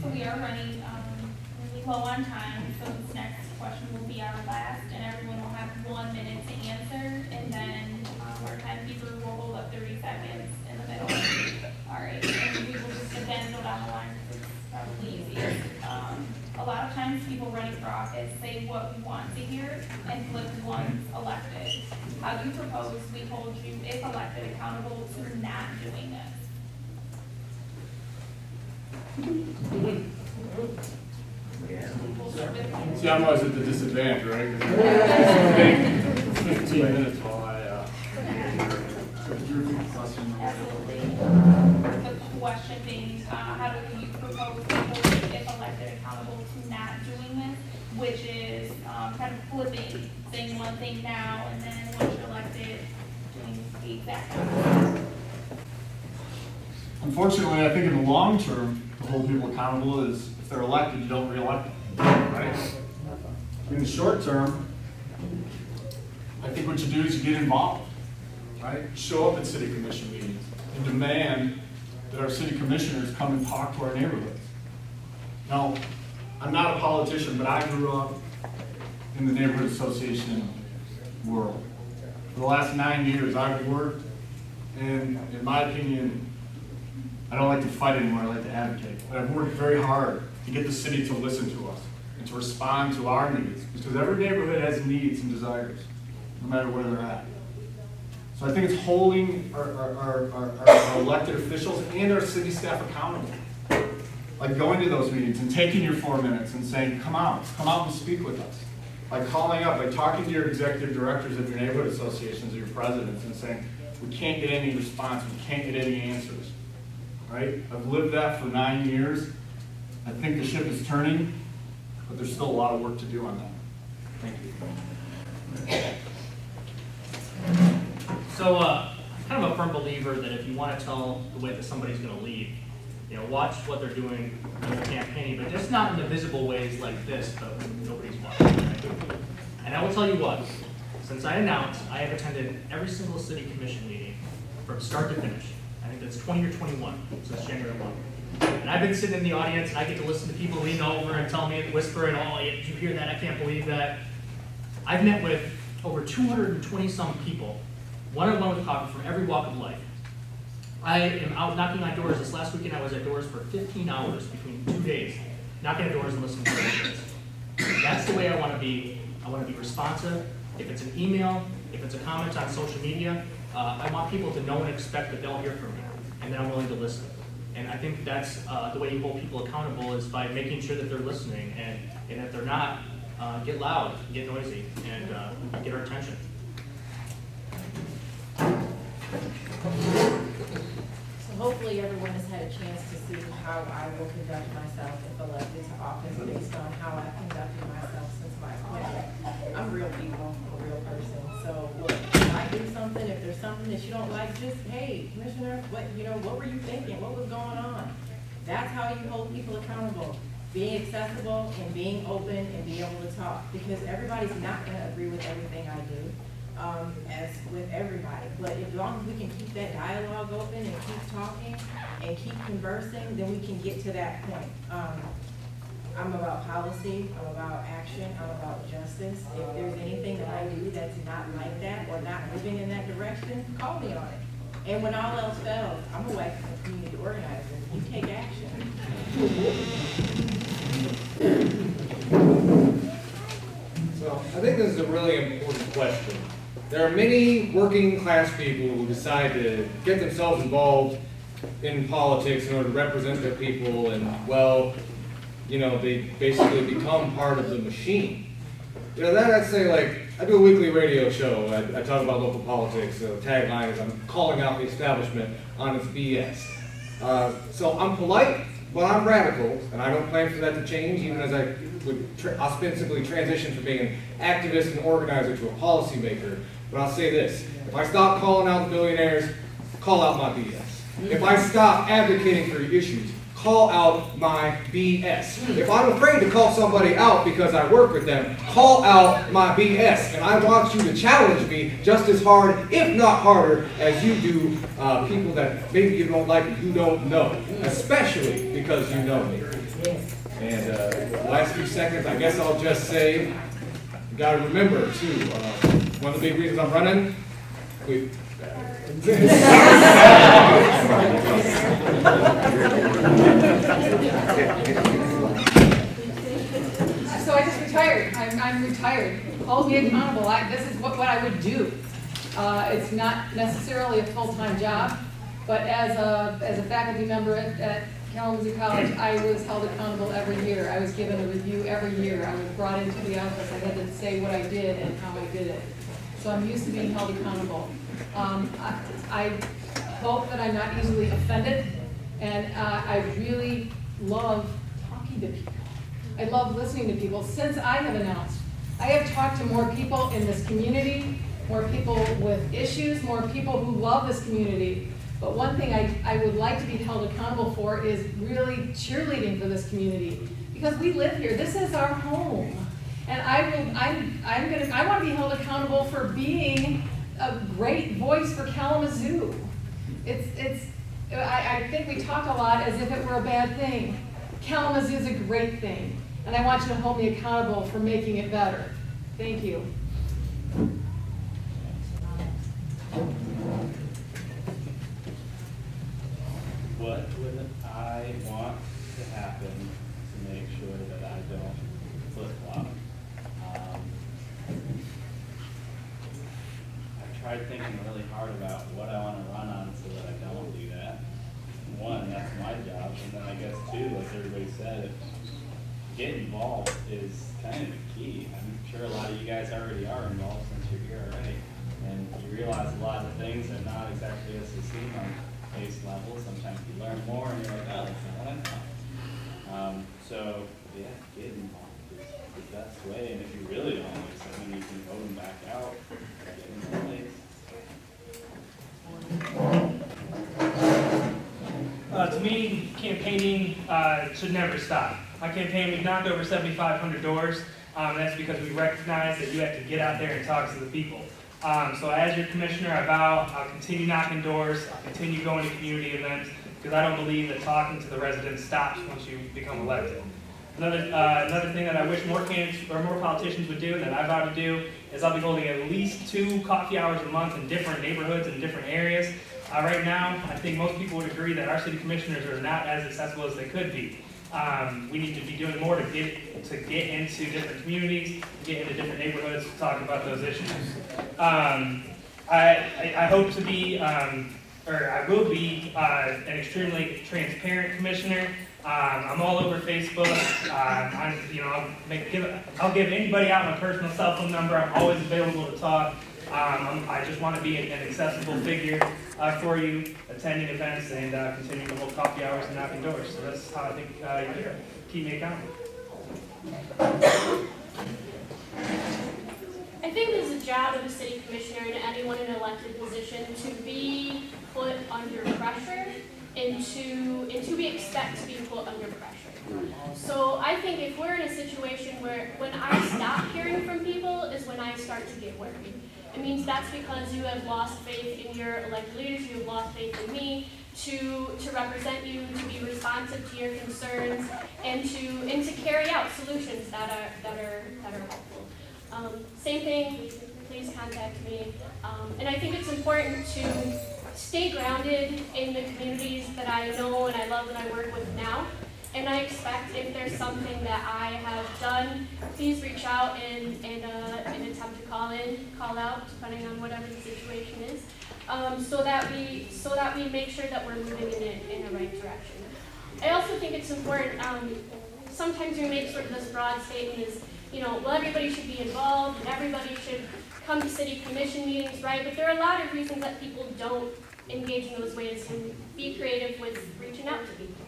So we are running really low on time, so this next question will be our last, and everyone will have 1 minute to answer, and then our timekeeper will hold up 30 seconds in the middle. All right, and we will just again go down the line because it's probably easiest. A lot of times people running for office say what we want to hear and flip once elected. How do you propose we hold you, if elected, accountable to not doing this? See, I'm always at the disadvantage, right? 15 minutes while I Absolutely. The question being, how do you propose to hold, if elected, accountable to not doing this, which is kind of flipping, saying one thing now and then once you're elected, doing the exact opposite. Unfortunately, I think in the long term, to hold people accountable is if they're elected, you don't re-elect them, right? In the short term, I think what you do is you get involved, right? Show up at city commission meetings and demand that our city commissioners come and talk to our neighborhoods. Now, I'm not a politician, but I grew up in the neighborhood association world. For the last 9 years, I've worked, and in my opinion, I don't like to fight anymore, I like to advocate. But I've worked very hard to get the city to listen to us and to respond to our needs, because every neighborhood has needs and desires, no matter where they're at. So I think it's holding our elected officials and our city staff accountable. Like going to those meetings and taking your 4 minutes and saying, come out and speak with us. By calling up, by talking to your executive directors of your neighborhood associations or your presidents and saying, we can't get any response, we can't get any answers. Right? I've lived that for 9 years. I think the ship is turning, but there's still a lot of work to do on that. Thank you. So, I'm kind of a firm believer that if you want to tell the way that somebody's going to lead, watch what they're doing in the campaign, but just not in the visible ways like this, but when nobody's watching. Right? And I will tell you what, since I announced, I have attended every single city commission meeting from start to finish. I think that's 20 or 21 since January 1. And I've been sitting in the audience and I get to listen to people lean over and tell me and whisper and, oh, did you hear that? I can't believe that. I've met with over 220 some people, one-on-one with coffee from every walk of life. I am out knocking on doors. This last weekend I was at doors for 15 hours between 2 days, knocking at doors and listening to ideas. That's the way I want to be. I want to be responsive. If it's an email, if it's a comment on social media, I want people to know and expect that they'll hear from me, and that I'm willing to listen. And I think that's the way you hold people accountable is by making sure that they're listening, and if they're not, get loud, get noisy, and get our attention. So hopefully everyone has had a chance to see how I will conduct myself if elected to office based on how I've conducted myself since my appointment. I'm real people, I'm a real person. So look, if I do something, if there's something that you don't like, just, hey, Commissioner, what were you thinking? What was going on? That's how you hold people accountable. Being accessible and being open and being able to talk. Because everybody's not going to agree with everything I do. As with everybody, but as long as we can keep that dialogue open and keep talking and keep conversing, then we can get to that point. I'm about policy, I'm about action, I'm about justice. If there's anything that I do that's not like that or not moving in that direction, call me on it. And when all else fails, I'm a wife of a community organizer. You take action. So I think this is a really important question. There are many working class people who decide to get themselves involved in politics in order to represent their people, and well, they basically become part of the machine. I'd say, like, I do a weekly radio show. I talk about local politics. The tagline is, I'm calling out the establishment on its BS. So I'm polite, but I'm radical, and I don't plan for that to change, even as I would ostensibly transition from being an activist and organizer to a policymaker. But I'll say this, if I stop calling out the billionaires, call out my BS. If I stop advocating for issues, call out my BS. If I'm afraid to call somebody out because I work with them, call out my BS. And I want you to challenge me just as hard, if not harder, as you do people that maybe you don't like and you don't know, especially because you know me. And the last few seconds, I guess I'll just say, you gotta remember too, one of the big reasons I'm running, So I just retired. I'm retired. Hold me accountable. This is what I would do. It's not necessarily a full-time job, but as a faculty member at Kalamazoo College, I was held accountable every year. I was given a review every year. I was brought into the office. I had to say what I did and how I did it. So I'm used to being held accountable. I hope that I'm not easily offended, and I really love talking to people. I love listening to people. Since I have announced, I have talked to more people in this community, more people with issues, more people who love this community. But one thing I would like to be held accountable for is really cheerleading for this community, because we live here. This is our home, and I want to be held accountable for being a great voice for Kalamazoo. I think we talk a lot as if it were a bad thing. Kalamazoo is a great thing, and I want you to hold me accountable for making it better. Thank you. What would I want to happen to make sure that I don't flip-flop? I tried thinking really hard about what I want to run on so that I don't do that. One, that's my job, and then I guess two, like everybody said, get involved is kind of the key. I'm sure a lot of you guys already are involved since you're here already, and you realize a lot of things are not exactly as they seem on base level. Sometimes you learn more and you're like, oh, that's not what I thought. So yeah, get involved is the best way, and if you really don't like something, you can vote them back out, get in place. To me, campaigning should never stop. My campaign, we've knocked over 7,500 doors. That's because we recognize that you have to get out there and talk to the people. So as your commissioner, I vow I'll continue knocking doors, I'll continue going to community events, because I don't believe that talking to the residents stops once you become elected. Another thing that I wish more candidates or more politicians would do, and that I vow to do, is I'll be holding at least 2 coffee hours a month in different neighborhoods and different areas. Right now, I think most people would agree that our city commissioners are not as accessible as they could be. We need to be doing more to get into different communities, get into different neighborhoods, to talk about those issues. I hope to be, or I will be, an extremely transparent commissioner. I'm all over Facebook. I'll give anybody out my personal cell phone number. I'm always available to talk. I just want to be an accessible figure for you, attending events and continuing to hold coffee hours and knocking doors. So that's how I think you keep me accountable. I think it's the job of a city commissioner and anyone in an elected position to be put under pressure and to be expected to be put under pressure. So I think if we're in a situation where when I stop hearing from people is when I start to get worried. It means that's because you have lost faith in your elected leaders, you have lost faith in me to represent you, to be responsive to your concerns, and to carry out solutions that are helpful. Same thing, please contact me. And I think it's important to stay grounded in the communities that I know and I love and I work with now. And I expect if there's something that I have done, please reach out and attempt to call out, depending on whatever the situation is, so that we make sure that we're moving in the right direction. I also think it's important. Sometimes we make sort of this broad statement is, well, everybody should be involved and everybody should come to city commission meetings, right? But there are a lot of reasons that people don't engage in those ways, and be creative with reaching out to people.